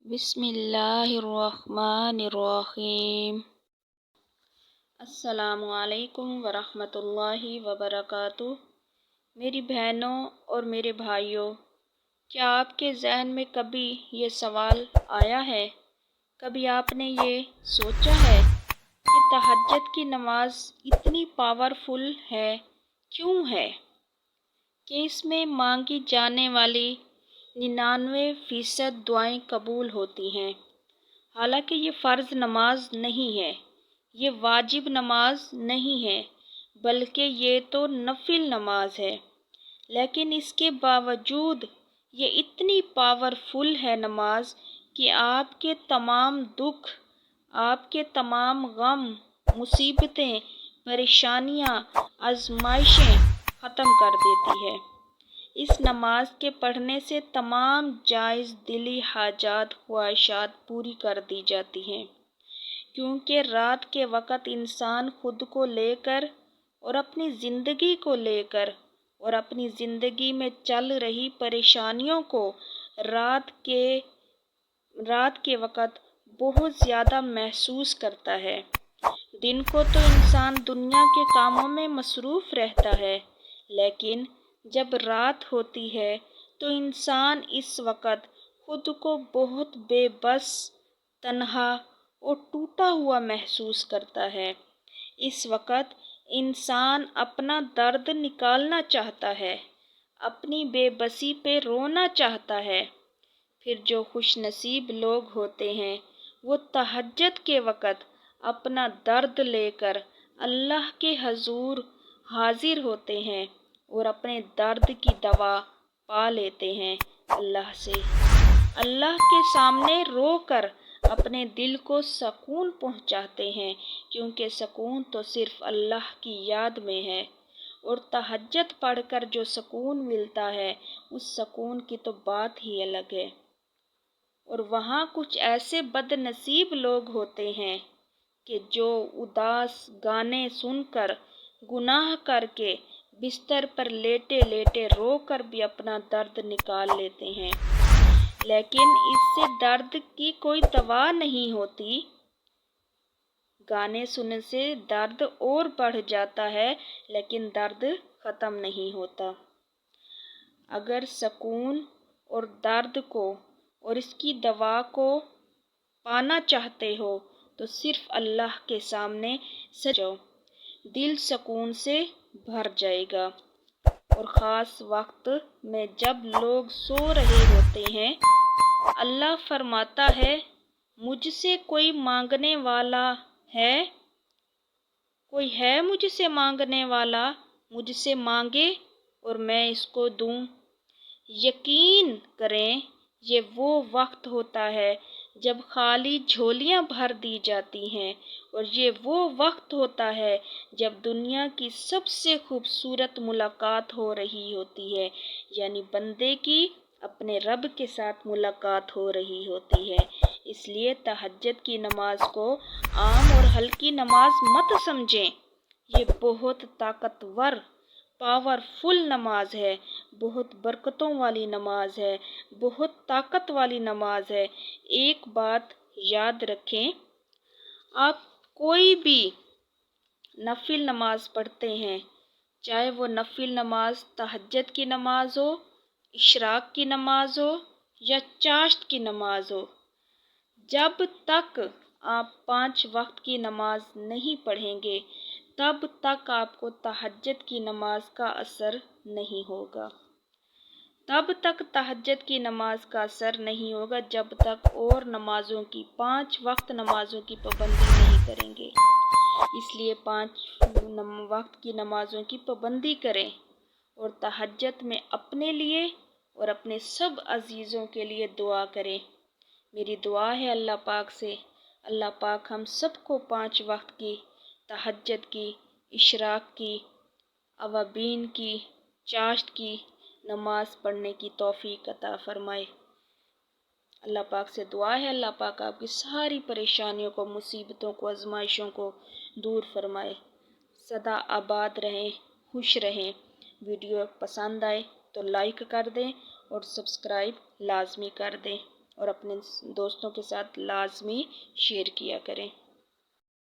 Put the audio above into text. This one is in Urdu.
بسم اللہ الرحمن الرحیم۔ السلام علیکم ورحمۃ اللہ وبرکاتہ۔ میری بہنوں اور میرے بھائیوں، کیا آپ کے ذہن میں کبھی یہ سوال آیا ہے، کبھی آپ نے یہ سوچا ہے کہ تہجد کی نماز اتنی پاورفل ہے کیوں ہے کہ اس میں مانگی جانے والی 99% دعائیں قبول ہوتی ہیں؟ حالانکہ یہ فرض نماز نہیں ہے، یہ واجب نماز نہیں ہے، بلکہ یہ تو نفل نماز ہے، لیکن اس کے باوجود یہ اتنی پاورفل ہے نماز کہ آپ کے تمام دکھ، آپ کے تمام غم، مصیبتیں، پریشانیاں، آزمائشیں ختم کر دیتی ہے۔ اس نماز کے پڑھنے سے تمام جائز دلی حاجات، خواہشات پوری کر دی جاتی ہیں، کیونکہ رات کے وقت انسان خود کو لے کر اور اپنی زندگی کو لے کر اور اپنی زندگی میں چل رہی پریشانیوں کو رات کے وقت بہت زیادہ محسوس کرتا ہے۔ دن کو تو انسان دنیا کے کاموں میں مصروف رہتا ہے، لیکن جب رات ہوتی ہے تو انسان اس وقت خود کو بہت بے بس، تنہا اور ٹوٹا ہوا محسوس کرتا ہے۔ اس وقت انسان اپنا درد نکالنا چاہتا ہے، اپنی بے بسی پہ رونا چاہتا ہے۔ پھر جو خوش نصیب لوگ ہوتے ہیں وہ تہجد کے وقت اپنا درد لے کر اللہ کے حضور حاضر ہوتے ہیں اور اپنے درد کی دوا پا لیتے ہیں اللہ سے۔ اللہ کے سامنے رو کر اپنے دل کو سکون پہنچاتے ہیں، کیونکہ سکون تو صرف اللہ کی یاد میں ہے، اور تہجد پڑھ کر جو سکون ملتا ہے اس سکون کی تو بات ہی الگ ہے۔ اور وہاں کچھ ایسے بد نصیب لوگ ہوتے ہیں کہ جو اداس گانے سن کر، گناہ کر کے بستر پر لیٹے لیٹے رو کر بھی اپنا درد نکال لیتے ہیں، لیکن اس سے درد کی کوئی دوا نہیں ہوتی۔ گانے سننے سے درد اور بڑھ جاتا ہے، لیکن درد ختم نہیں ہوتا۔ اگر سکون اور درد کو اور اس کی دوا کو پانا چاہتے ہو تو صرف اللہ کے سامنے سجدہ جاؤ، دل سکون سے بھر جائے گا۔ اور خاص وقت میں جب لوگ سو رہے ہوتے ہیں، اللہ فرماتا ہے، مجھ سے کوئی مانگنے والا ہے؟ کوئی ہے مجھ سے مانگنے والا؟ مجھ سے مانگے اور میں اس کو دوں۔ یقین کریں یہ وہ وقت ہوتا ہے جب خالی جھولیاں بھر دی جاتی ہیں، اور یہ وہ وقت ہوتا ہے جب دنیا کی سب سے خوبصورت ملاقات ہو رہی ہوتی ہے، یعنی بندے کی اپنے رب کے ساتھ ملاقات ہو رہی ہوتی ہے۔ اس لیے تہجد کی نماز کو عام اور ہلکی نماز مت سمجھیں، یہ بہت طاقتور، پاورفل نماز ہے، بہت برکتوں والی نماز ہے، بہت طاقت والی نماز ہے۔ ایک بات یاد رکھیں، آپ کوئی بھی نفل نماز پڑھتے ہیں، چاہے وہ نفل نماز تہجد کی نماز ہو، اشراق کی نماز ہو یا چاشت کی نماز ہو، جب تک آپ 5 وقت کی نماز نہیں پڑھیں گے تب تک آپ کو تہجد کی نماز کا اثر نہیں ہوگا۔ تب تک تہجد کی نماز کا اثر نہیں ہوگا جب تک اور نمازوں کی 5 وقت نمازوں کی پابندی نہیں کریں گے۔ اس لیے 5 وقت کی نمازوں کی پابندی کریں اور تہجد میں اپنے لیے اور اپنے سب عزیزوں کے لیے دعا کریں۔ میری دعا ہے اللہ پاک سے، اللہ پاک ہم سب کو 5 وقت کی، تہجد کی، اشراق کی، اوابین کی، چاشت کی نماز پڑھنے کی توفیق عطا فرمائے۔ اللہ پاک سے دعا ہے اللہ پاک آپ کی ساری پریشانیوں کو، مصیبتوں کو، آزمائشوں کو دور فرمائے۔ سدا آباد رہیں، خوش رہیں۔ ویڈیو پسند آئے تو لائک کر دیں اور سبسکرائب لازمی کر دیں۔ اور اپنے دوستوں کے ساتھ لازمی شیئر کیا کریں۔